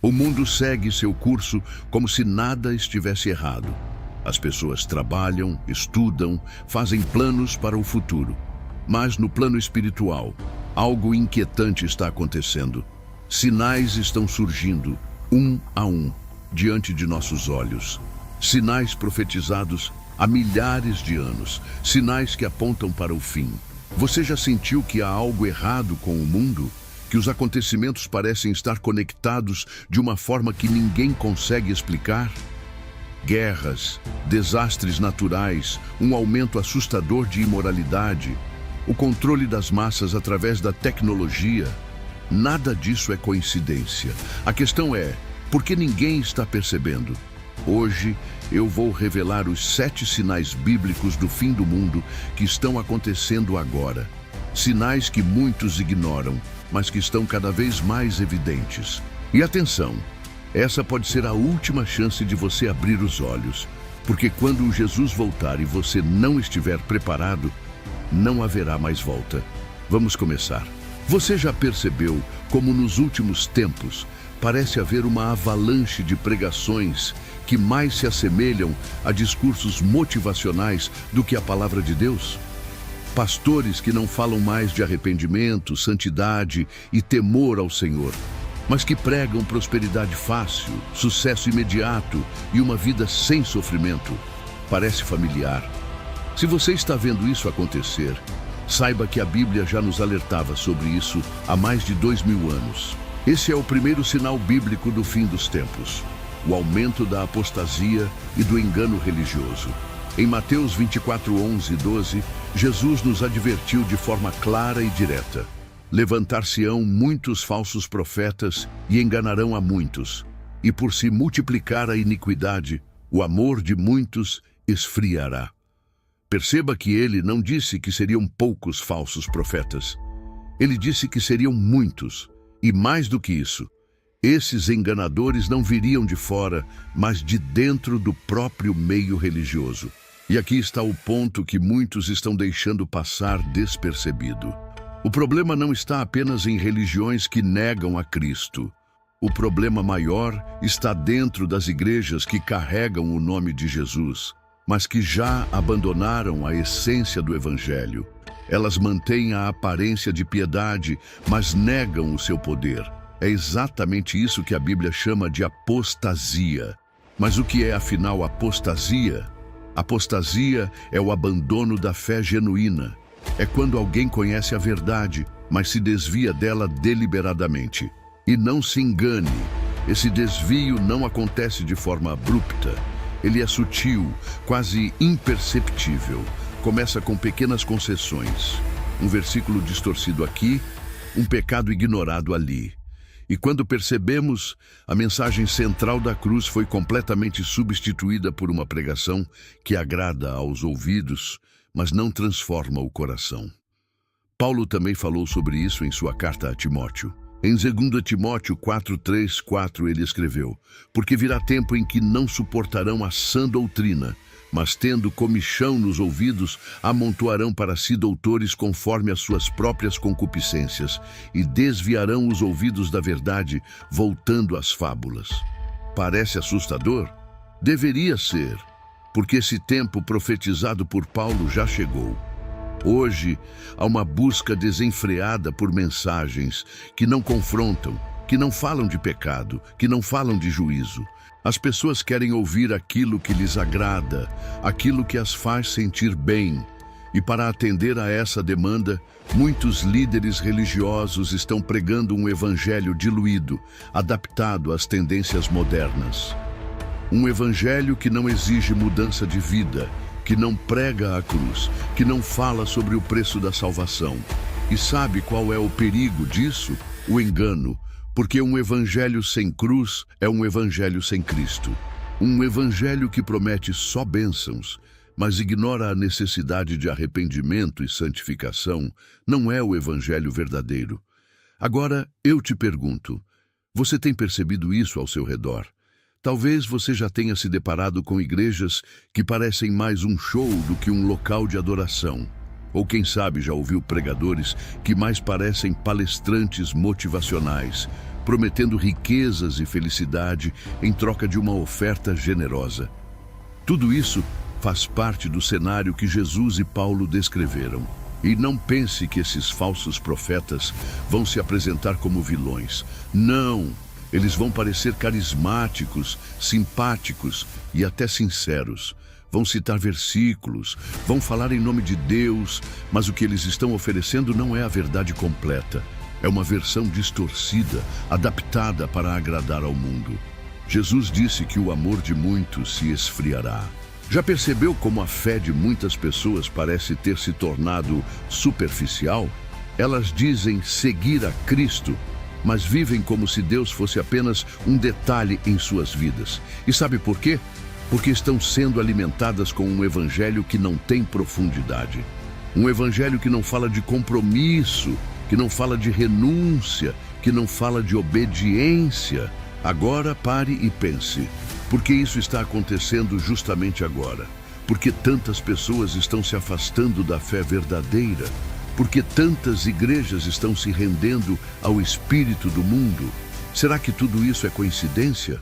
O mundo segue seu curso como se nada estivesse errado. As pessoas trabalham, estudam, fazem planos para o futuro. Mas no plano espiritual, algo inquietante está acontecendo. Sinais estão surgindo, um a um, diante de nossos olhos. Sinais profetizados há milhares de anos, sinais que apontam para o fim. Você já sentiu que há algo errado com o mundo? Que os acontecimentos parecem estar conectados de uma forma que ninguém consegue explicar? Guerras, desastres naturais, um aumento assustador de imoralidade, o controle das massas através da tecnologia. Nada disso é coincidência. A questão é, por que ninguém está percebendo? Hoje, eu vou revelar os 7 sinais bíblicos do fim do mundo que estão acontecendo agora. Sinais que muitos ignoram, mas que estão cada vez mais evidentes. E atenção, essa pode ser a última chance de você abrir os olhos, porque quando Jesus voltar e você não estiver preparado, não haverá mais volta. Vamos começar. Você já percebeu como nos últimos tempos parece haver uma avalanche de pregações que mais se assemelham a discursos motivacionais do que a palavra de Deus? Pastores que não falam mais de arrependimento, santidade e temor ao Senhor, mas que pregam prosperidade fácil, sucesso imediato e uma vida sem sofrimento. Parece familiar. Se você está vendo isso acontecer, saiba que a Bíblia já nos alertava sobre isso há mais de 2000 anos. Esse é o primeiro sinal bíblico do fim dos tempos, o aumento da apostasia e do engano religioso. Em Mateus 24, 11 e 12, Jesus nos advertiu de forma clara e direta: levantar-se-ão muitos falsos profetas e enganarão a muitos, e por se multiplicar a iniquidade, o amor de muitos esfriará. Perceba que ele não disse que seriam poucos falsos profetas. Ele disse que seriam muitos, e mais do que isso, esses enganadores não viriam de fora, mas de dentro do próprio meio religioso. E aqui está o ponto que muitos estão deixando passar despercebido. O problema não está apenas em religiões que negam a Cristo. O problema maior está dentro das igrejas que carregam o nome de Jesus, mas que já abandonaram a essência do Evangelho. Elas mantêm a aparência de piedade, mas negam o seu poder. É exatamente isso que a Bíblia chama de apostasia. Mas o que é, afinal, apostasia? Apostasia é o abandono da fé genuína. É quando alguém conhece a verdade, mas se desvia dela deliberadamente. E não se engane, esse desvio não acontece de forma abrupta. Ele é sutil, quase imperceptível. Começa com pequenas concessões. Um versículo distorcido aqui, um pecado ignorado ali. E quando percebemos, a mensagem central da cruz foi completamente substituída por uma pregação que agrada aos ouvidos, mas não transforma o coração. Paulo também falou sobre isso em sua carta a Timóteo. Em 2 Timóteo 4:3-4 ele escreveu: porque virá tempo em que não suportarão a sã doutrina, mas tendo comichão nos ouvidos, amontoarão para si doutores conforme as suas próprias concupiscências, e desviarão os ouvidos da verdade, voltando às fábulas. Parece assustador? Deveria ser, porque esse tempo profetizado por Paulo já chegou. Hoje, há uma busca desenfreada por mensagens que não confrontam, que não falam de pecado, que não falam de juízo. As pessoas querem ouvir aquilo que lhes agrada, aquilo que as faz sentir bem. E para atender a essa demanda, muitos líderes religiosos estão pregando um evangelho diluído, adaptado às tendências modernas. Um evangelho que não exige mudança de vida, que não prega a cruz, que não fala sobre o preço da salvação. E sabe qual é o perigo disso? O engano. Porque um evangelho sem cruz é um evangelho sem Cristo. Um evangelho que promete só bênçãos, mas ignora a necessidade de arrependimento e santificação, não é o evangelho verdadeiro. Agora, eu te pergunto, você tem percebido isso ao seu redor? Talvez você já tenha se deparado com igrejas que parecem mais um show do que um local de adoração. Ou quem sabe já ouviu pregadores que mais parecem palestrantes motivacionais, prometendo riquezas e felicidade em troca de uma oferta generosa. Tudo isso faz parte do cenário que Jesus e Paulo descreveram. E não pense que esses falsos profetas vão se apresentar como vilões. Não, eles vão parecer carismáticos, simpáticos e até sinceros. Vão citar versículos, vão falar em nome de Deus, mas o que eles estão oferecendo não é a verdade completa. É uma versão distorcida, adaptada para agradar ao mundo. Jesus disse que o amor de muitos se esfriará. Já percebeu como a fé de muitas pessoas parece ter se tornado superficial? Elas dizem seguir a Cristo, mas vivem como se Deus fosse apenas um detalhe em suas vidas. E sabe por quê? Porque estão sendo alimentadas com um evangelho que não tem profundidade. Um evangelho que não fala de compromisso, que não fala de renúncia, que não fala de obediência. Agora pare e pense. Por que isso está acontecendo justamente agora? Porque tantas pessoas estão se afastando da fé verdadeira? Porque tantas igrejas estão se rendendo ao espírito do mundo? Será que tudo isso é coincidência?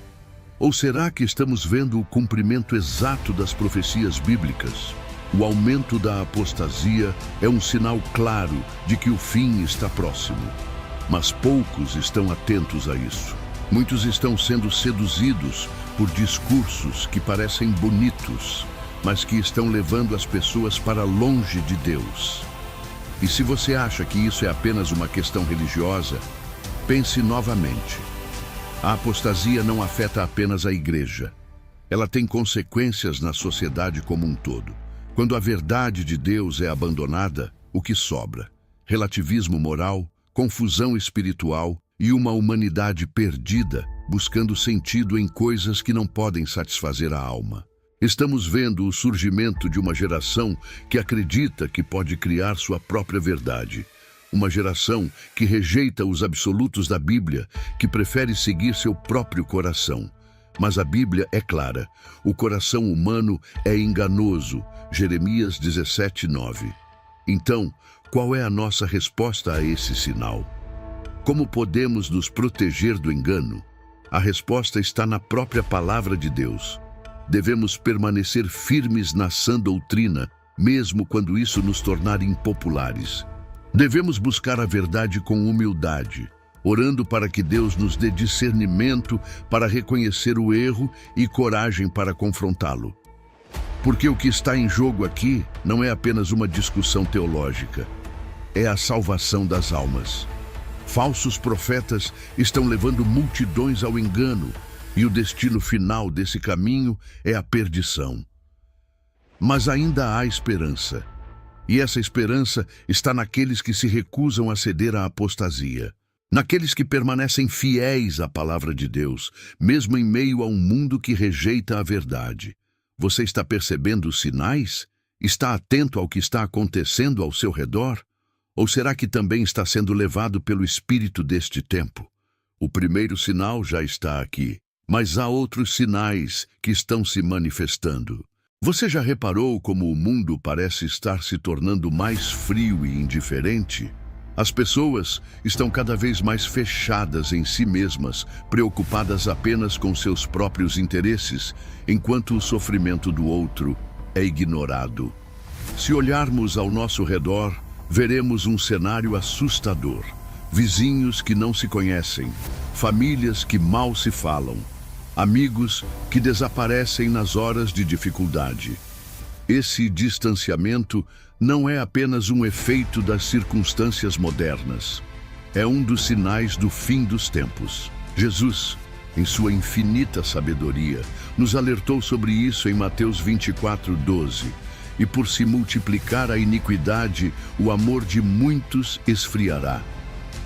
Ou será que estamos vendo o cumprimento exato das profecias bíblicas? O aumento da apostasia é um sinal claro de que o fim está próximo. Mas poucos estão atentos a isso. Muitos estão sendo seduzidos por discursos que parecem bonitos, mas que estão levando as pessoas para longe de Deus. E se você acha que isso é apenas uma questão religiosa, pense novamente. A apostasia não afeta apenas a igreja. Ela tem consequências na sociedade como um todo. Quando a verdade de Deus é abandonada, o que sobra? Relativismo moral, confusão espiritual e uma humanidade perdida, buscando sentido em coisas que não podem satisfazer a alma. Estamos vendo o surgimento de uma geração que acredita que pode criar sua própria verdade. Uma geração que rejeita os absolutos da Bíblia, que prefere seguir seu próprio coração. Mas a Bíblia é clara. O coração humano é enganoso. Jeremias 17:9. Então, qual é a nossa resposta a esse sinal? Como podemos nos proteger do engano? A resposta está na própria palavra de Deus. Devemos permanecer firmes na sã doutrina, mesmo quando isso nos tornar impopulares. Devemos buscar a verdade com humildade, orando para que Deus nos dê discernimento para reconhecer o erro e coragem para confrontá-lo. Porque o que está em jogo aqui não é apenas uma discussão teológica, é a salvação das almas. Falsos profetas estão levando multidões ao engano, e o destino final desse caminho é a perdição. Mas ainda há esperança. E essa esperança está naqueles que se recusam a ceder à apostasia. Naqueles que permanecem fiéis à palavra de Deus, mesmo em meio a um mundo que rejeita a verdade. Você está percebendo os sinais? Está atento ao que está acontecendo ao seu redor? Ou será que também está sendo levado pelo espírito deste tempo? O primeiro sinal já está aqui, mas há outros sinais que estão se manifestando. Você já reparou como o mundo parece estar se tornando mais frio e indiferente? As pessoas estão cada vez mais fechadas em si mesmas, preocupadas apenas com seus próprios interesses, enquanto o sofrimento do outro é ignorado. Se olharmos ao nosso redor, veremos um cenário assustador. Vizinhos que não se conhecem, famílias que mal se falam, amigos que desaparecem nas horas de dificuldade. Esse distanciamento não é apenas um efeito das circunstâncias modernas. É um dos sinais do fim dos tempos. Jesus, em sua infinita sabedoria, nos alertou sobre isso em Mateus 24:12. E por se multiplicar a iniquidade, o amor de muitos esfriará.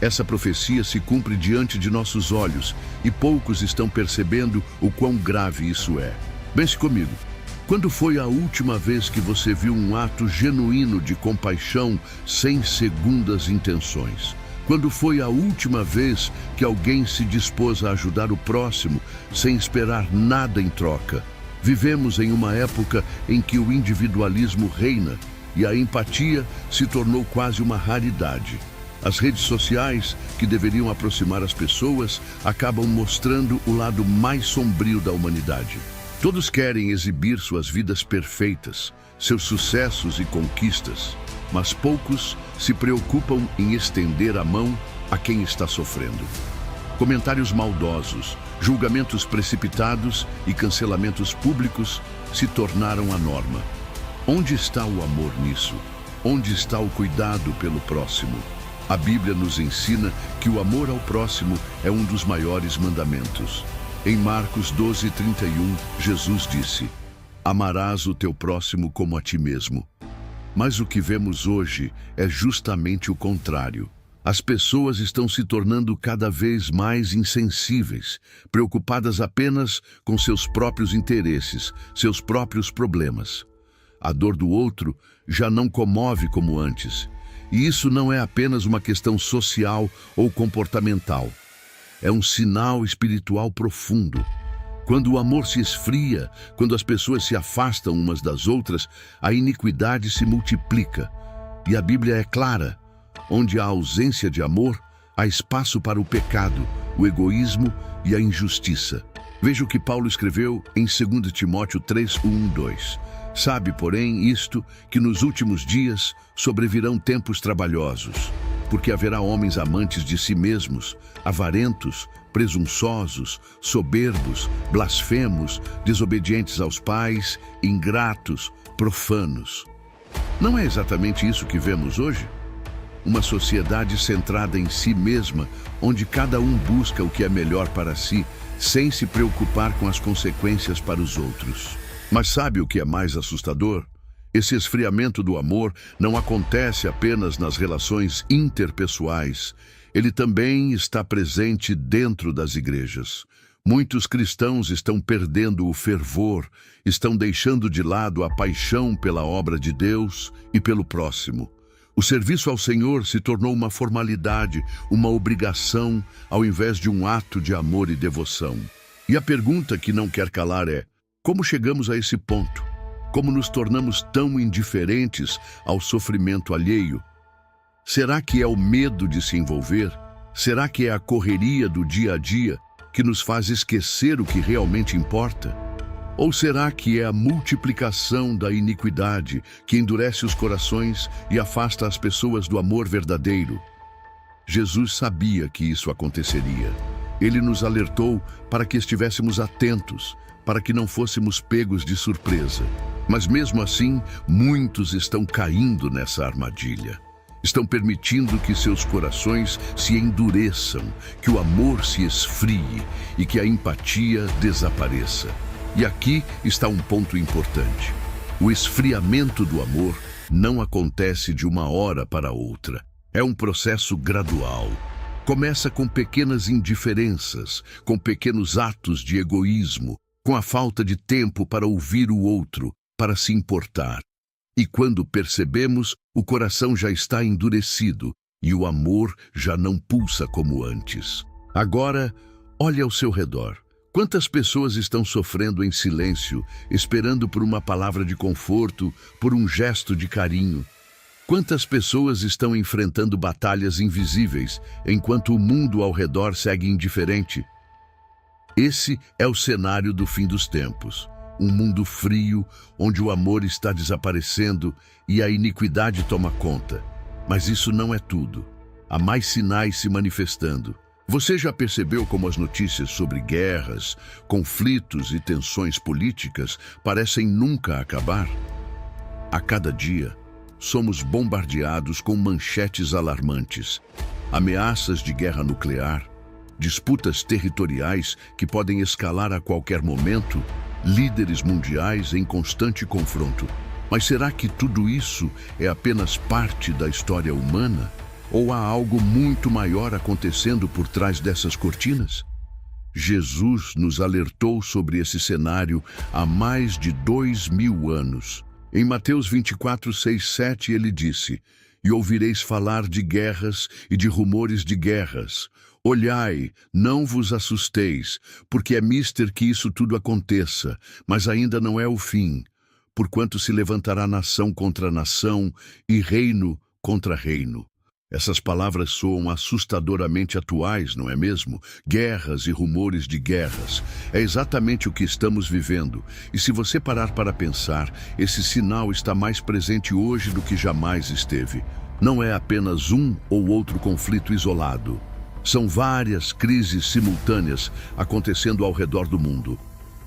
Essa profecia se cumpre diante de nossos olhos e poucos estão percebendo o quão grave isso é. Pense comigo. Quando foi a última vez que você viu um ato genuíno de compaixão sem segundas intenções? Quando foi a última vez que alguém se dispôs a ajudar o próximo sem esperar nada em troca? Vivemos em uma época em que o individualismo reina e a empatia se tornou quase uma raridade. As redes sociais, que deveriam aproximar as pessoas, acabam mostrando o lado mais sombrio da humanidade. Todos querem exibir suas vidas perfeitas, seus sucessos e conquistas, mas poucos se preocupam em estender a mão a quem está sofrendo. Comentários maldosos, julgamentos precipitados e cancelamentos públicos se tornaram a norma. Onde está o amor nisso? Onde está o cuidado pelo próximo? A Bíblia nos ensina que o amor ao próximo é um dos maiores mandamentos. Em Marcos 12:31, Jesus disse: "Amarás o teu próximo como a ti mesmo." Mas o que vemos hoje é justamente o contrário. As pessoas estão se tornando cada vez mais insensíveis, preocupadas apenas com seus próprios interesses, seus próprios problemas. A dor do outro já não comove como antes. E isso não é apenas uma questão social ou comportamental. É um sinal espiritual profundo. Quando o amor se esfria, quando as pessoas se afastam umas das outras, a iniquidade se multiplica. E a Bíblia é clara: onde há ausência de amor, há espaço para o pecado, o egoísmo e a injustiça. Veja o que Paulo escreveu em 2 Timóteo 3:1-2. "Sabe, porém, isto, que nos últimos dias sobrevirão tempos trabalhosos, porque haverá homens amantes de si mesmos, avarentos, presunçosos, soberbos, blasfemos, desobedientes aos pais, ingratos, profanos." Não é exatamente isso que vemos hoje? Uma sociedade centrada em si mesma, onde cada um busca o que é melhor para si, sem se preocupar com as consequências para os outros. Mas sabe o que é mais assustador? Esse esfriamento do amor não acontece apenas nas relações interpessoais. Ele também está presente dentro das igrejas. Muitos cristãos estão perdendo o fervor, estão deixando de lado a paixão pela obra de Deus e pelo próximo. O serviço ao Senhor se tornou uma formalidade, uma obrigação, ao invés de um ato de amor e devoção. E a pergunta que não quer calar é: como chegamos a esse ponto? Como nos tornamos tão indiferentes ao sofrimento alheio? Será que é o medo de se envolver? Será que é a correria do dia a dia que nos faz esquecer o que realmente importa? Ou será que é a multiplicação da iniquidade que endurece os corações e afasta as pessoas do amor verdadeiro? Jesus sabia que isso aconteceria. Ele nos alertou para que estivéssemos atentos, para que não fôssemos pegos de surpresa. Mas mesmo assim, muitos estão caindo nessa armadilha. Estão permitindo que seus corações se endureçam, que o amor se esfrie e que a empatia desapareça. E aqui está um ponto importante. O esfriamento do amor não acontece de uma hora para outra. É um processo gradual. Começa com pequenas indiferenças, com pequenos atos de egoísmo, com a falta de tempo para ouvir o outro, para se importar. E quando percebemos, o coração já está endurecido e o amor já não pulsa como antes. Agora, olhe ao seu redor. Quantas pessoas estão sofrendo em silêncio, esperando por uma palavra de conforto, por um gesto de carinho? Quantas pessoas estão enfrentando batalhas invisíveis, enquanto o mundo ao redor segue indiferente? Esse é o cenário do fim dos tempos. Um mundo frio, onde o amor está desaparecendo e a iniquidade toma conta. Mas isso não é tudo. Há mais sinais se manifestando. Você já percebeu como as notícias sobre guerras, conflitos e tensões políticas parecem nunca acabar? A cada dia, somos bombardeados com manchetes alarmantes, ameaças de guerra nuclear, disputas territoriais que podem escalar a qualquer momento, líderes mundiais em constante confronto. Mas será que tudo isso é apenas parte da história humana? Ou há algo muito maior acontecendo por trás dessas cortinas? Jesus nos alertou sobre esse cenário há mais de 2000 anos. Em Mateus 24:6-7 ele disse: "E ouvireis falar de guerras e de rumores de guerras. Olhai, não vos assusteis, porque é mister que isso tudo aconteça, mas ainda não é o fim. Porquanto se levantará nação contra nação e reino contra reino. Essas palavras soam assustadoramente atuais, não é mesmo? Guerras e rumores de guerras. É exatamente o que estamos vivendo. E se você parar para pensar, esse sinal está mais presente hoje do que jamais esteve. Não é apenas um ou outro conflito isolado. São várias crises simultâneas acontecendo ao redor do mundo.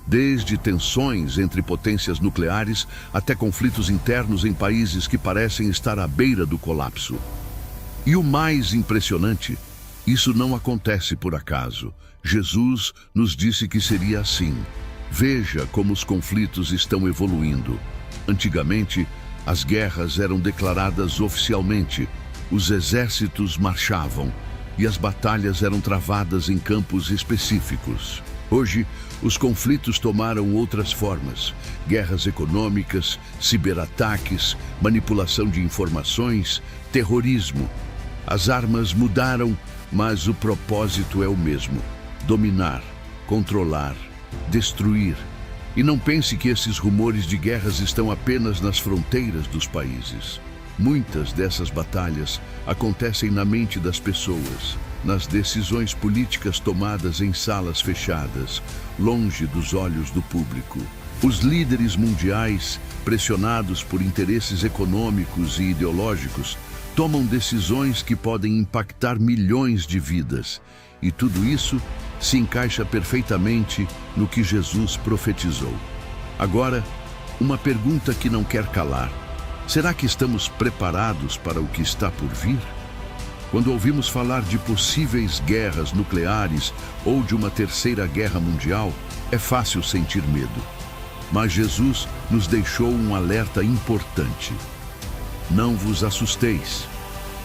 Desde tensões entre potências nucleares até conflitos internos em países que parecem estar à beira do colapso. E o mais impressionante, isso não acontece por acaso. Jesus nos disse que seria assim. Veja como os conflitos estão evoluindo. Antigamente, as guerras eram declaradas oficialmente, os exércitos marchavam e as batalhas eram travadas em campos específicos. Hoje, os conflitos tomaram outras formas: guerras econômicas, ciberataques, manipulação de informações, terrorismo. As armas mudaram, mas o propósito é o mesmo: dominar, controlar, destruir. E não pense que esses rumores de guerras estão apenas nas fronteiras dos países. Muitas dessas batalhas acontecem na mente das pessoas, nas decisões políticas tomadas em salas fechadas, longe dos olhos do público. Os líderes mundiais, pressionados por interesses econômicos e ideológicos, tomam decisões que podem impactar milhões de vidas. E tudo isso se encaixa perfeitamente no que Jesus profetizou. Agora, uma pergunta que não quer calar: será que estamos preparados para o que está por vir? Quando ouvimos falar de possíveis guerras nucleares ou de uma terceira guerra mundial, é fácil sentir medo. Mas Jesus nos deixou um alerta importante: não vos assusteis.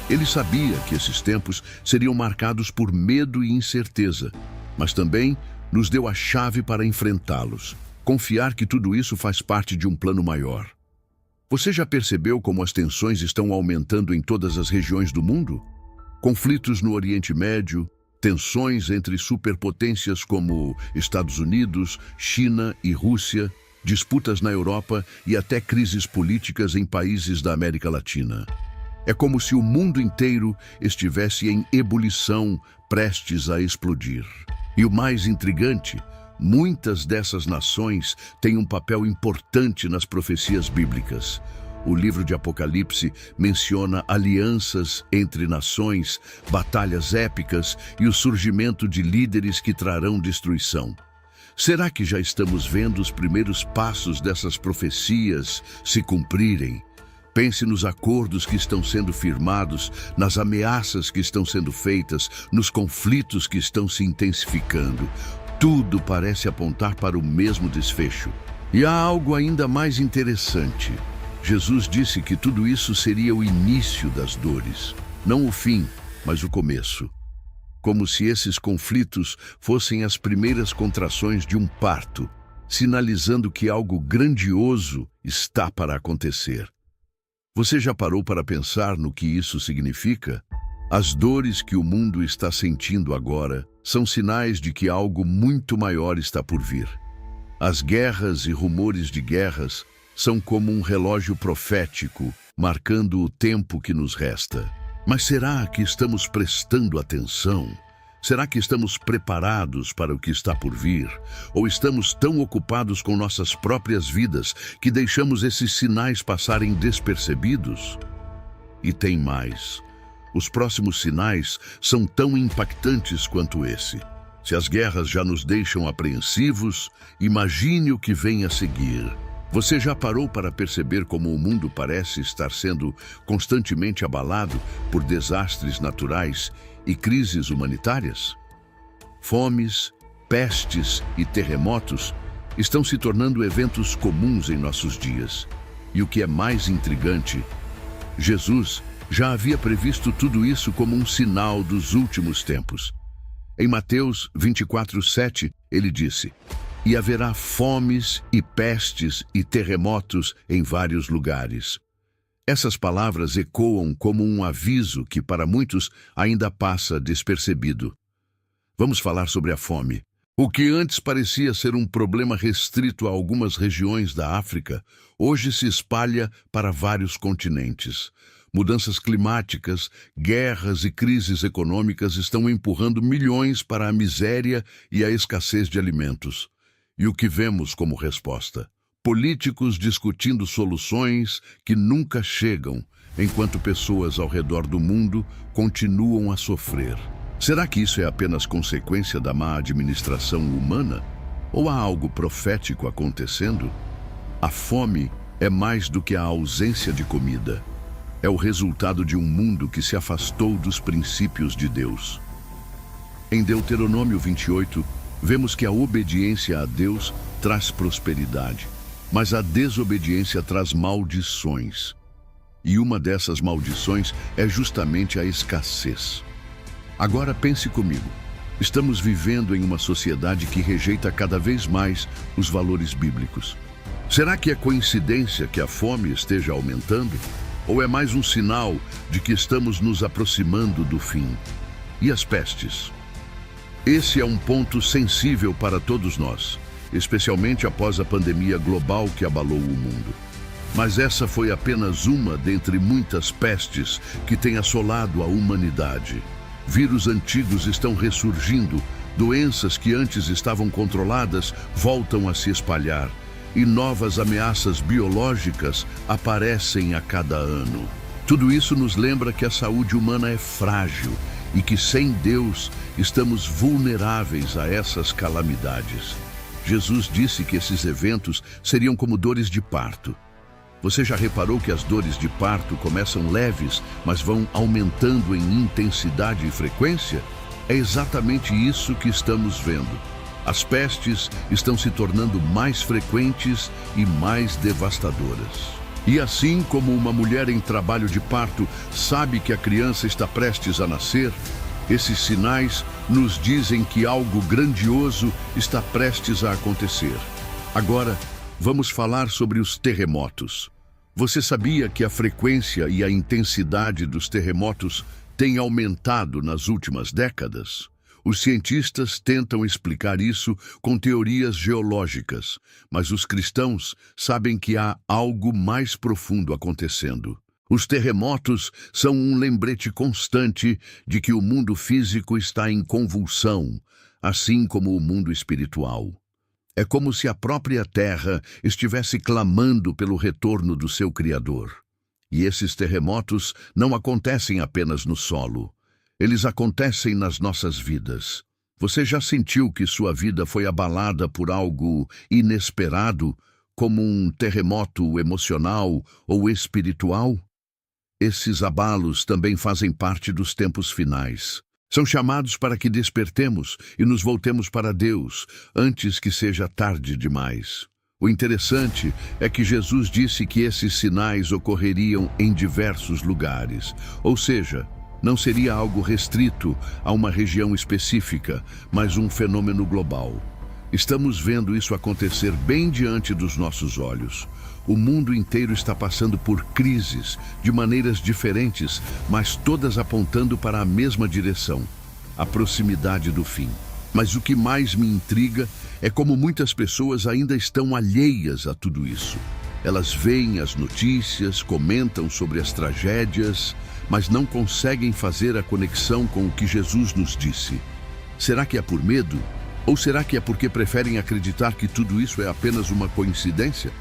Ele sabia que esses tempos seriam marcados por medo e incerteza, mas também nos deu a chave para enfrentá-los. Confiar que tudo isso faz parte de um plano maior. Você já percebeu como as tensões estão aumentando em todas as regiões do mundo? Conflitos no Oriente Médio, tensões entre superpotências como Estados Unidos, China e Rússia, disputas na Europa e até crises políticas em países da América Latina. É como se o mundo inteiro estivesse em ebulição, prestes a explodir. E o mais intrigante, muitas dessas nações têm um papel importante nas profecias bíblicas. O livro de Apocalipse menciona alianças entre nações, batalhas épicas e o surgimento de líderes que trarão destruição. Será que já estamos vendo os primeiros passos dessas profecias se cumprirem? Pense nos acordos que estão sendo firmados, nas ameaças que estão sendo feitas, nos conflitos que estão se intensificando. Tudo parece apontar para o mesmo desfecho. E há algo ainda mais interessante. Jesus disse que tudo isso seria o início das dores. Não o fim, mas o começo. Como se esses conflitos fossem as primeiras contrações de um parto, sinalizando que algo grandioso está para acontecer. Você já parou para pensar no que isso significa? As dores que o mundo está sentindo agora são sinais de que algo muito maior está por vir. As guerras e rumores de guerras são como um relógio profético, marcando o tempo que nos resta. Mas será que estamos prestando atenção? Será que estamos preparados para o que está por vir? Ou estamos tão ocupados com nossas próprias vidas que deixamos esses sinais passarem despercebidos? E tem mais. Os próximos sinais são tão impactantes quanto esse. Se as guerras já nos deixam apreensivos, imagine o que vem a seguir. Você já parou para perceber como o mundo parece estar sendo constantemente abalado por desastres naturais e crises humanitárias? Fomes, pestes e terremotos estão se tornando eventos comuns em nossos dias. E o que é mais intrigante, Jesus já havia previsto tudo isso como um sinal dos últimos tempos. Em Mateus 24:7, ele disse: "E haverá fomes e pestes e terremotos em vários lugares." Essas palavras ecoam como um aviso que para muitos ainda passa despercebido. Vamos falar sobre a fome. O que antes parecia ser um problema restrito a algumas regiões da África, hoje se espalha para vários continentes. Mudanças climáticas, guerras e crises econômicas estão empurrando milhões para a miséria e a escassez de alimentos. E o que vemos como resposta? Políticos discutindo soluções que nunca chegam, enquanto pessoas ao redor do mundo continuam a sofrer. Será que isso é apenas consequência da má administração humana? Ou há algo profético acontecendo? A fome é mais do que a ausência de comida. É o resultado de um mundo que se afastou dos princípios de Deus. Em Deuteronômio 28, vemos que a obediência a Deus traz prosperidade, mas a desobediência traz maldições. E uma dessas maldições é justamente a escassez. Agora pense comigo. Estamos vivendo em uma sociedade que rejeita cada vez mais os valores bíblicos. Será que é coincidência que a fome esteja aumentando? Ou é mais um sinal de que estamos nos aproximando do fim? E as pestes? Esse é um ponto sensível para todos nós, especialmente após a pandemia global que abalou o mundo. Mas essa foi apenas uma dentre muitas pestes que têm assolado a humanidade. Vírus antigos estão ressurgindo, doenças que antes estavam controladas voltam a se espalhar, e novas ameaças biológicas aparecem a cada ano. Tudo isso nos lembra que a saúde humana é frágil e que sem Deus estamos vulneráveis a essas calamidades. Jesus disse que esses eventos seriam como dores de parto. Você já reparou que as dores de parto começam leves, mas vão aumentando em intensidade e frequência? É exatamente isso que estamos vendo. As pestes estão se tornando mais frequentes e mais devastadoras. E assim como uma mulher em trabalho de parto sabe que a criança está prestes a nascer, esses sinais nos dizem que algo grandioso está prestes a acontecer. Agora, vamos falar sobre os terremotos. Você sabia que a frequência e a intensidade dos terremotos têm aumentado nas últimas décadas? Os cientistas tentam explicar isso com teorias geológicas, mas os cristãos sabem que há algo mais profundo acontecendo. Os terremotos são um lembrete constante de que o mundo físico está em convulsão, assim como o mundo espiritual. É como se a própria Terra estivesse clamando pelo retorno do seu Criador. E esses terremotos não acontecem apenas no solo. Eles acontecem nas nossas vidas. Você já sentiu que sua vida foi abalada por algo inesperado, como um terremoto emocional ou espiritual? Esses abalos também fazem parte dos tempos finais. São chamados para que despertemos e nos voltemos para Deus antes que seja tarde demais. O interessante é que Jesus disse que esses sinais ocorreriam em diversos lugares, ou seja, não seria algo restrito a uma região específica, mas um fenômeno global. Estamos vendo isso acontecer bem diante dos nossos olhos. O mundo inteiro está passando por crises de maneiras diferentes, mas todas apontando para a mesma direção, a proximidade do fim. Mas o que mais me intriga é como muitas pessoas ainda estão alheias a tudo isso. Elas veem as notícias, comentam sobre as tragédias, mas não conseguem fazer a conexão com o que Jesus nos disse. Será que é por medo? Ou será que é porque preferem acreditar que tudo isso é apenas uma coincidência?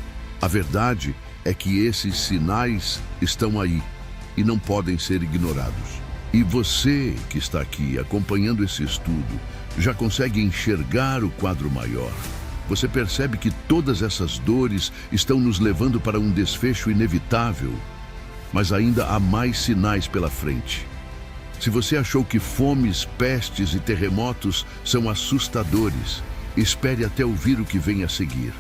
A verdade é que esses sinais estão aí e não podem ser ignorados. E você que está aqui acompanhando esse estudo já consegue enxergar o quadro maior. Você percebe que todas essas dores estão nos levando para um desfecho inevitável, mas ainda há mais sinais pela frente. Se você achou que fomes, pestes e terremotos são assustadores, espere até ouvir o que vem a seguir.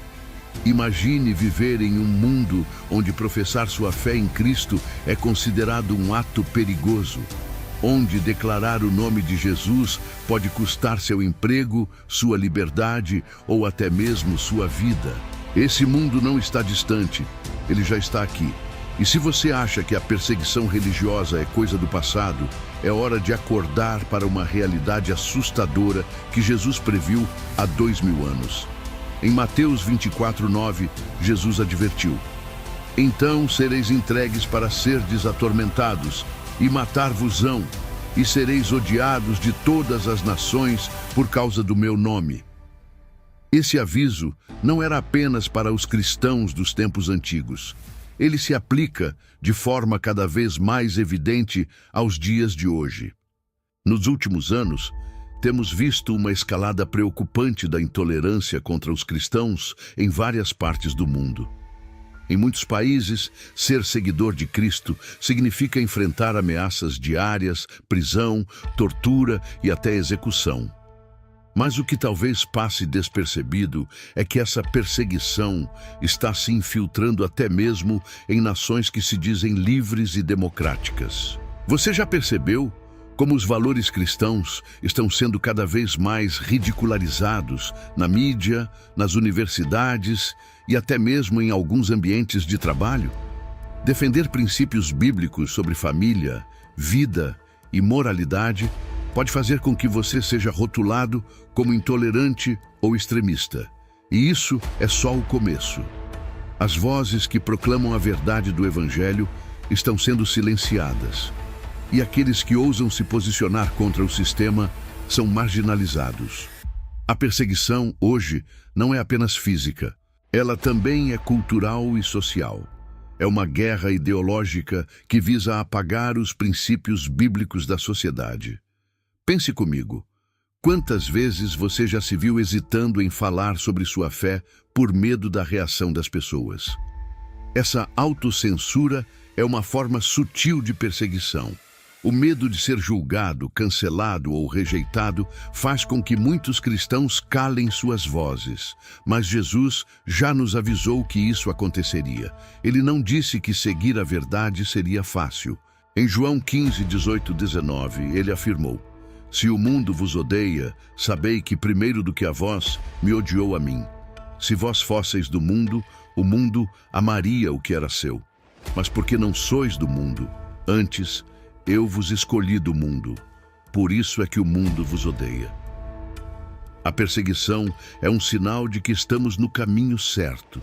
Imagine viver em um mundo onde professar sua fé em Cristo é considerado um ato perigoso, onde declarar o nome de Jesus pode custar seu emprego, sua liberdade ou até mesmo sua vida. Esse mundo não está distante, ele já está aqui. E se você acha que a perseguição religiosa é coisa do passado, é hora de acordar para uma realidade assustadora que Jesus previu há 2000 anos. Em Mateus 24:9, Jesus advertiu: Então sereis entregues para serdes atormentados, e matar-vos-ão, e sereis odiados de todas as nações por causa do meu nome. Esse aviso não era apenas para os cristãos dos tempos antigos. Ele se aplica de forma cada vez mais evidente aos dias de hoje. Nos últimos anos, temos visto uma escalada preocupante da intolerância contra os cristãos em várias partes do mundo. Em muitos países, ser seguidor de Cristo significa enfrentar ameaças diárias, prisão, tortura e até execução. Mas o que talvez passe despercebido é que essa perseguição está se infiltrando até mesmo em nações que se dizem livres e democráticas. Você já percebeu como os valores cristãos estão sendo cada vez mais ridicularizados na mídia, nas universidades e até mesmo em alguns ambientes de trabalho? Defender princípios bíblicos sobre família, vida e moralidade pode fazer com que você seja rotulado como intolerante ou extremista. E isso é só o começo. As vozes que proclamam a verdade do Evangelho estão sendo silenciadas. E aqueles que ousam se posicionar contra o sistema são marginalizados. A perseguição, hoje, não é apenas física. Ela também é cultural e social. É uma guerra ideológica que visa apagar os princípios bíblicos da sociedade. Pense comigo. Quantas vezes você já se viu hesitando em falar sobre sua fé por medo da reação das pessoas? Essa autocensura é uma forma sutil de perseguição. O medo de ser julgado, cancelado ou rejeitado faz com que muitos cristãos calem suas vozes. Mas Jesus já nos avisou que isso aconteceria. Ele não disse que seguir a verdade seria fácil. Em João 15, 18, 19, ele afirmou: "Se o mundo vos odeia, sabei que primeiro do que a vós, me odiou a mim. Se vós fosseis do mundo, o mundo amaria o que era seu. Mas porque não sois do mundo, antes eu vos escolhi do mundo. Por isso é que o mundo vos odeia." A perseguição é um sinal de que estamos no caminho certo.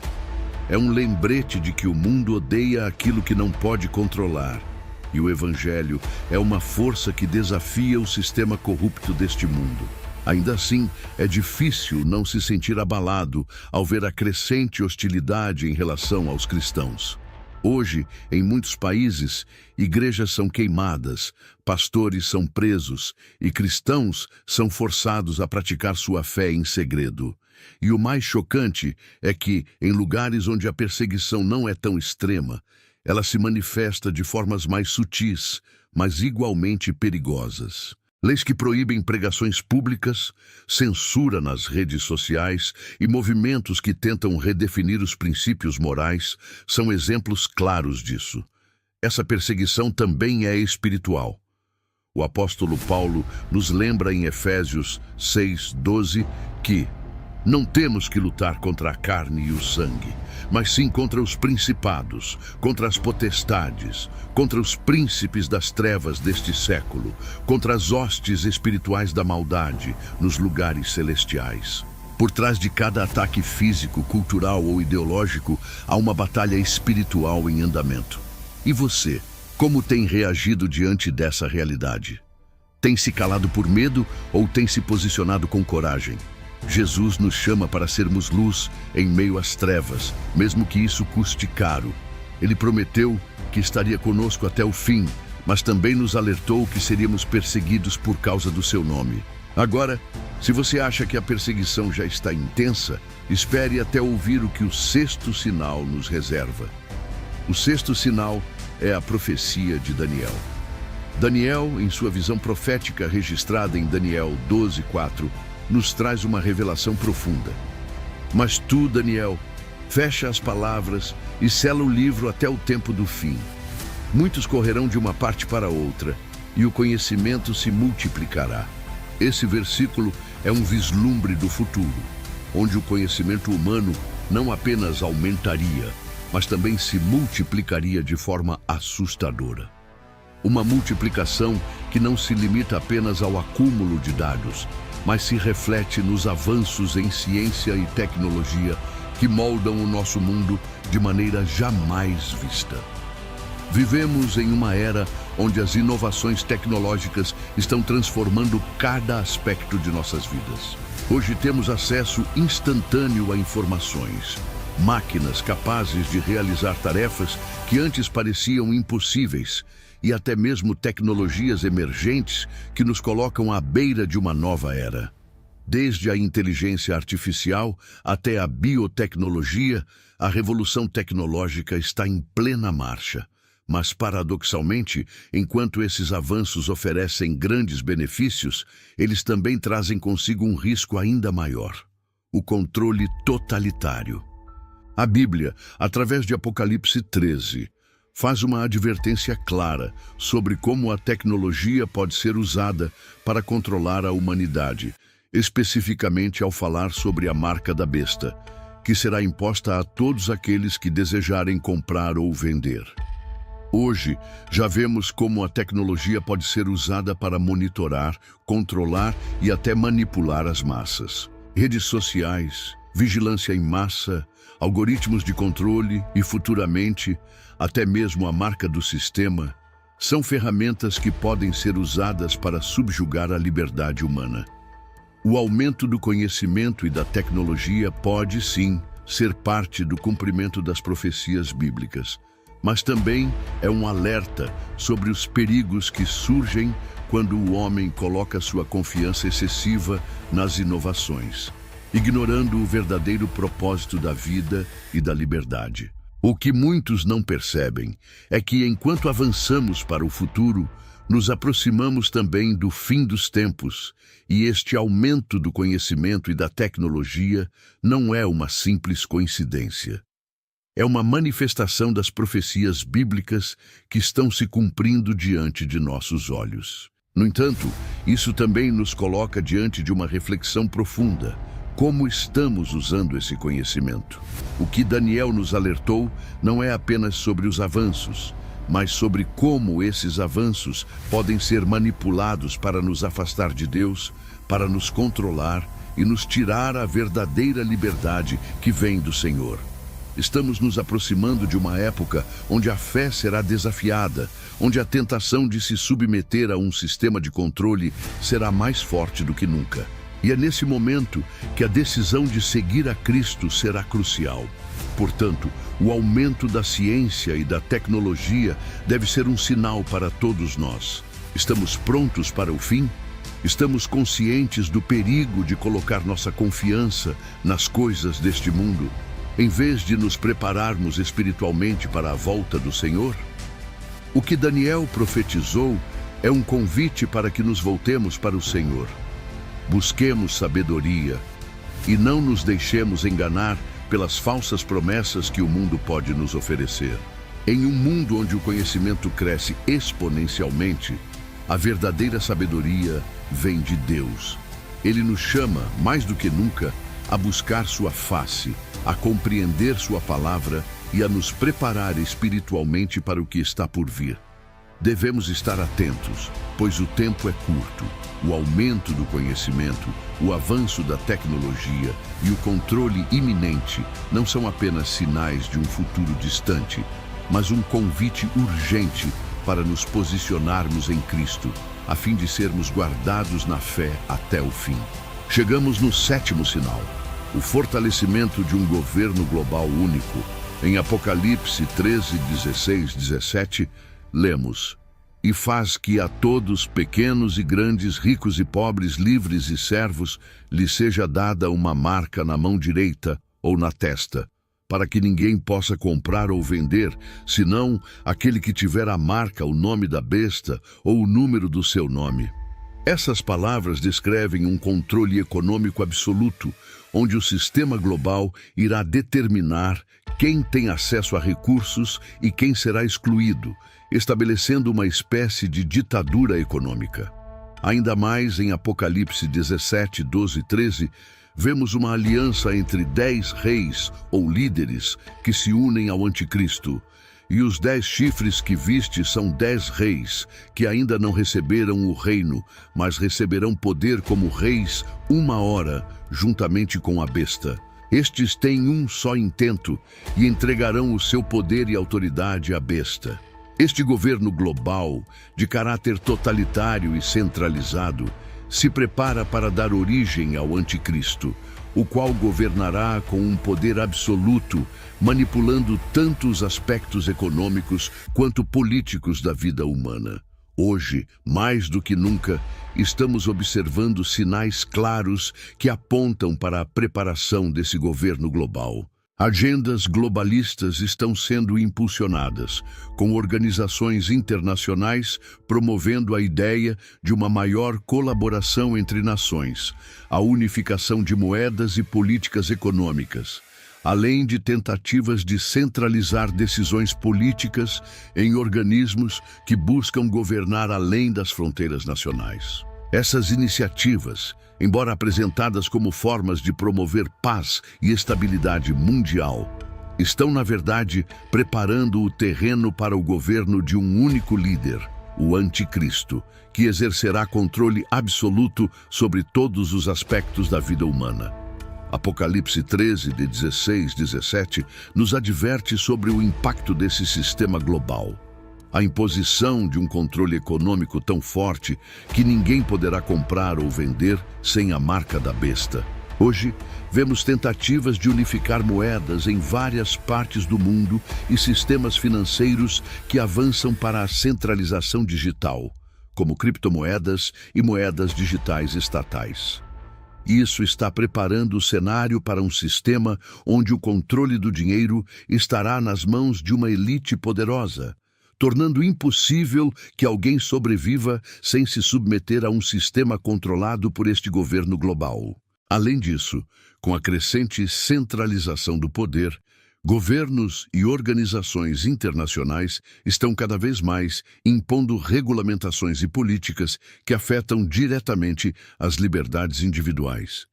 É um lembrete de que o mundo odeia aquilo que não pode controlar. E o Evangelho é uma força que desafia o sistema corrupto deste mundo. Ainda assim, é difícil não se sentir abalado ao ver a crescente hostilidade em relação aos cristãos. Hoje, em muitos países, igrejas são queimadas, pastores são presos e cristãos são forçados a praticar sua fé em segredo. E o mais chocante é que, em lugares onde a perseguição não é tão extrema, ela se manifesta de formas mais sutis, mas igualmente perigosas. Leis que proíbem pregações públicas, censura nas redes sociais e movimentos que tentam redefinir os princípios morais são exemplos claros disso. Essa perseguição também é espiritual. O apóstolo Paulo nos lembra em Efésios 6:12 que não temos que lutar contra a carne e o sangue, mas sim contra os principados, contra as potestades, contra os príncipes das trevas deste século, contra as hostes espirituais da maldade nos lugares celestiais. Por trás de cada ataque físico, cultural ou ideológico, há uma batalha espiritual em andamento. E você, como tem reagido diante dessa realidade? Tem se calado por medo ou tem se posicionado com coragem? Jesus nos chama para sermos luz em meio às trevas, mesmo que isso custe caro. Ele prometeu que estaria conosco até o fim, mas também nos alertou que seríamos perseguidos por causa do seu nome. Agora, se você acha que a perseguição já está intensa, espere até ouvir o que o sexto sinal nos reserva. O sexto sinal é a profecia de Daniel. Daniel, em sua visão profética registrada em Daniel 12:4, nos traz uma revelação profunda. Mas tu, Daniel, fecha as palavras e sela o livro até o tempo do fim. Muitos correrão de uma parte para outra, e o conhecimento se multiplicará. Esse versículo é um vislumbre do futuro, onde o conhecimento humano não apenas aumentaria, mas também se multiplicaria de forma assustadora. Uma multiplicação que não se limita apenas ao acúmulo de dados, mas se reflete nos avanços em ciência e tecnologia que moldam o nosso mundo de maneira jamais vista. Vivemos em uma era onde as inovações tecnológicas estão transformando cada aspecto de nossas vidas. Hoje temos acesso instantâneo a informações, máquinas capazes de realizar tarefas que antes pareciam impossíveis e até mesmo tecnologias emergentes que nos colocam à beira de uma nova era. Desde a inteligência artificial até a biotecnologia, a revolução tecnológica está em plena marcha. Mas, paradoxalmente, enquanto esses avanços oferecem grandes benefícios, eles também trazem consigo um risco ainda maior: o controle totalitário. A Bíblia, através de Apocalipse 13, faz uma advertência clara sobre como a tecnologia pode ser usada para controlar a humanidade, especificamente ao falar sobre a marca da besta, que será imposta a todos aqueles que desejarem comprar ou vender. Hoje, já vemos como a tecnologia pode ser usada para monitorar, controlar e até manipular as massas. Redes sociais, vigilância em massa, algoritmos de controle e, futuramente, até mesmo a marca do sistema, são ferramentas que podem ser usadas para subjugar a liberdade humana. O aumento do conhecimento e da tecnologia pode, sim, ser parte do cumprimento das profecias bíblicas, mas também é um alerta sobre os perigos que surgem quando o homem coloca sua confiança excessiva nas inovações, ignorando o verdadeiro propósito da vida e da liberdade. O que muitos não percebem é que, enquanto avançamos para o futuro, nos aproximamos também do fim dos tempos, e este aumento do conhecimento e da tecnologia não é uma simples coincidência. É uma manifestação das profecias bíblicas que estão se cumprindo diante de nossos olhos. No entanto, isso também nos coloca diante de uma reflexão profunda. Como estamos usando esse conhecimento? O que Daniel nos alertou não é apenas sobre os avanços, mas sobre como esses avanços podem ser manipulados para nos afastar de Deus, para nos controlar e nos tirar a verdadeira liberdade que vem do Senhor. Estamos nos aproximando de uma época onde a fé será desafiada, onde a tentação de se submeter a um sistema de controle será mais forte do que nunca. E é nesse momento que a decisão de seguir a Cristo será crucial. Portanto, o aumento da ciência e da tecnologia deve ser um sinal para todos nós. Estamos prontos para o fim? Estamos conscientes do perigo de colocar nossa confiança nas coisas deste mundo, em vez de nos prepararmos espiritualmente para a volta do Senhor? O que Daniel profetizou é um convite para que nos voltemos para o Senhor. Busquemos sabedoria e não nos deixemos enganar pelas falsas promessas que o mundo pode nos oferecer. Em um mundo onde o conhecimento cresce exponencialmente, a verdadeira sabedoria vem de Deus. Ele nos chama, mais do que nunca, a buscar sua face, a compreender sua palavra e a nos preparar espiritualmente para o que está por vir. Devemos estar atentos, pois o tempo é curto. O aumento do conhecimento, o avanço da tecnologia e o controle iminente não são apenas sinais de um futuro distante, mas um convite urgente para nos posicionarmos em Cristo, a fim de sermos guardados na fé até o fim. Chegamos no sétimo sinal: o fortalecimento de um governo global único. Em Apocalipse 13, 16, 17, lemos: "E faz que a todos, pequenos e grandes, ricos e pobres, livres e servos, lhes seja dada uma marca na mão direita ou na testa, para que ninguém possa comprar ou vender, senão aquele que tiver a marca, o nome da besta ou o número do seu nome." Essas palavras descrevem um controle econômico absoluto, onde o sistema global irá determinar quem tem acesso a recursos e quem será excluído, estabelecendo uma espécie de ditadura econômica. Ainda mais em Apocalipse 17, 12 e 13, vemos uma aliança entre 10 reis ou líderes que se unem ao anticristo. E os 10 chifres que viste são 10 reis, que ainda não receberam o reino, mas receberão poder como reis 1 hora, juntamente com a besta. Estes têm um só intento e entregarão o seu poder e autoridade à besta. Este governo global, de caráter totalitário e centralizado, se prepara para dar origem ao anticristo, o qual governará com um poder absoluto, manipulando tanto os aspectos econômicos quanto políticos da vida humana. Hoje, mais do que nunca, estamos observando sinais claros que apontam para a preparação desse governo global. Agendas globalistas estão sendo impulsionadas, com organizações internacionais promovendo a ideia de uma maior colaboração entre nações, a unificação de moedas e políticas econômicas, além de tentativas de centralizar decisões políticas em organismos que buscam governar além das fronteiras nacionais. Essas iniciativas, embora apresentadas como formas de promover paz e estabilidade mundial, estão, na verdade, preparando o terreno para o governo de um único líder, o Anticristo, que exercerá controle absoluto sobre todos os aspectos da vida humana. Apocalipse 13, de 16 a 17, nos adverte sobre o impacto desse sistema global. A imposição de um controle econômico tão forte que ninguém poderá comprar ou vender sem a marca da besta. Hoje, vemos tentativas de unificar moedas em várias partes do mundo e sistemas financeiros que avançam para a centralização digital, como criptomoedas e moedas digitais estatais. Isso está preparando o cenário para um sistema onde o controle do dinheiro estará nas mãos de uma elite poderosa, tornando impossível que alguém sobreviva sem se submeter a um sistema controlado por este governo global. Além disso, com a crescente centralização do poder, governos e organizações internacionais estão cada vez mais impondo regulamentações e políticas que afetam diretamente as liberdades individuais.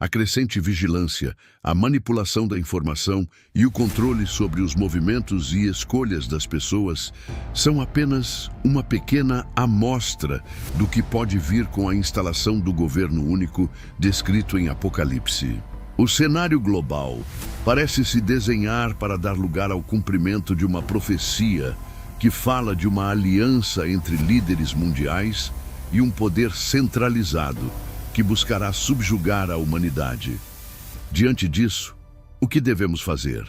A crescente vigilância, a manipulação da informação e o controle sobre os movimentos e escolhas das pessoas são apenas uma pequena amostra do que pode vir com a instalação do governo único descrito em Apocalipse. O cenário global parece se desenhar para dar lugar ao cumprimento de uma profecia que fala de uma aliança entre líderes mundiais e um poder centralizado que buscará subjugar a humanidade. Diante disso, o que devemos fazer?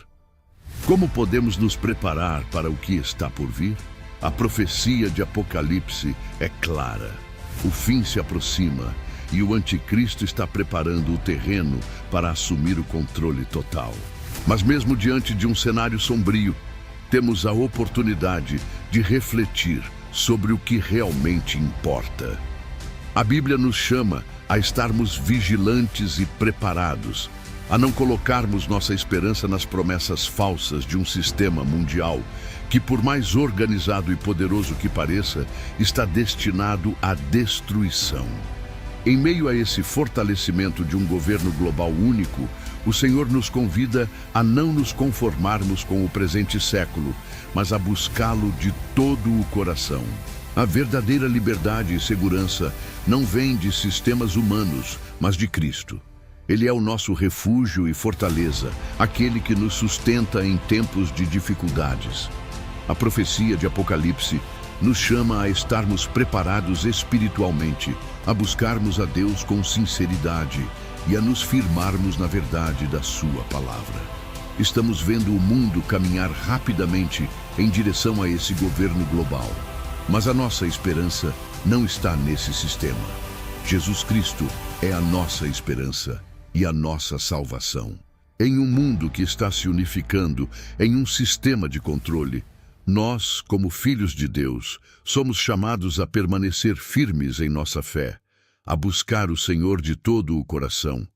Como podemos nos preparar para o que está por vir? A profecia de Apocalipse é clara. O fim se aproxima e o anticristo está preparando o terreno para assumir o controle total. Mas mesmo diante de um cenário sombrio, temos a oportunidade de refletir sobre o que realmente importa. A Bíblia nos chama a estarmos vigilantes e preparados, a não colocarmos nossa esperança nas promessas falsas de um sistema mundial que, por mais organizado e poderoso que pareça, está destinado à destruição. Em meio a esse fortalecimento de um governo global único, o Senhor nos convida a não nos conformarmos com o presente século, mas a buscá-lo de todo o coração. A verdadeira liberdade e segurança não vem de sistemas humanos, mas de Cristo. Ele é o nosso refúgio e fortaleza, aquele que nos sustenta em tempos de dificuldades. A profecia de Apocalipse nos chama a estarmos preparados espiritualmente, a buscarmos a Deus com sinceridade e a nos firmarmos na verdade da sua palavra. Estamos vendo o mundo caminhar rapidamente em direção a esse governo global. Mas a nossa esperança não está nesse sistema. Jesus Cristo é a nossa esperança e a nossa salvação. Em um mundo que está se unificando em um sistema de controle, nós, como filhos de Deus, somos chamados a permanecer firmes em nossa fé, a buscar o Senhor de todo o coração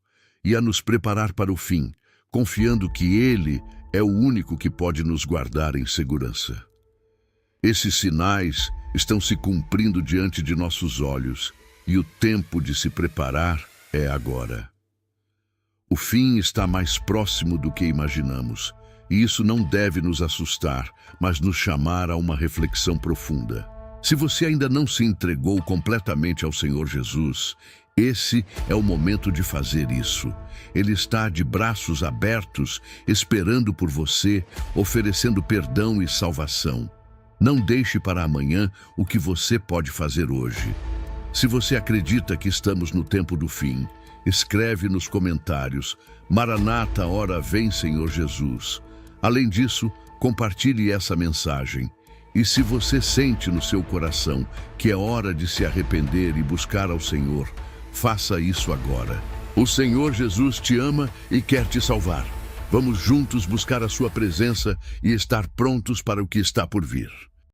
e a nos preparar para o fim, confiando que Ele é o único que pode nos guardar em segurança. Esses sinais estão se cumprindo diante de nossos olhos e o tempo de se preparar é agora. O fim está mais próximo do que imaginamos, e isso não deve nos assustar, mas nos chamar a uma reflexão profunda. Se você ainda não se entregou completamente ao Senhor Jesus, esse é o momento de fazer isso. Ele está de braços abertos, esperando por você, oferecendo perdão e salvação. Não deixe para amanhã o que você pode fazer hoje. Se você acredita que estamos no tempo do fim, escreve nos comentários: Maranata, ora vem, Senhor Jesus. Além disso, compartilhe essa mensagem. E se você sente no seu coração que é hora de se arrepender e buscar ao Senhor, faça isso agora. O Senhor Jesus te ama e quer te salvar. Vamos juntos buscar a sua presença e estar prontos para o que está por vir.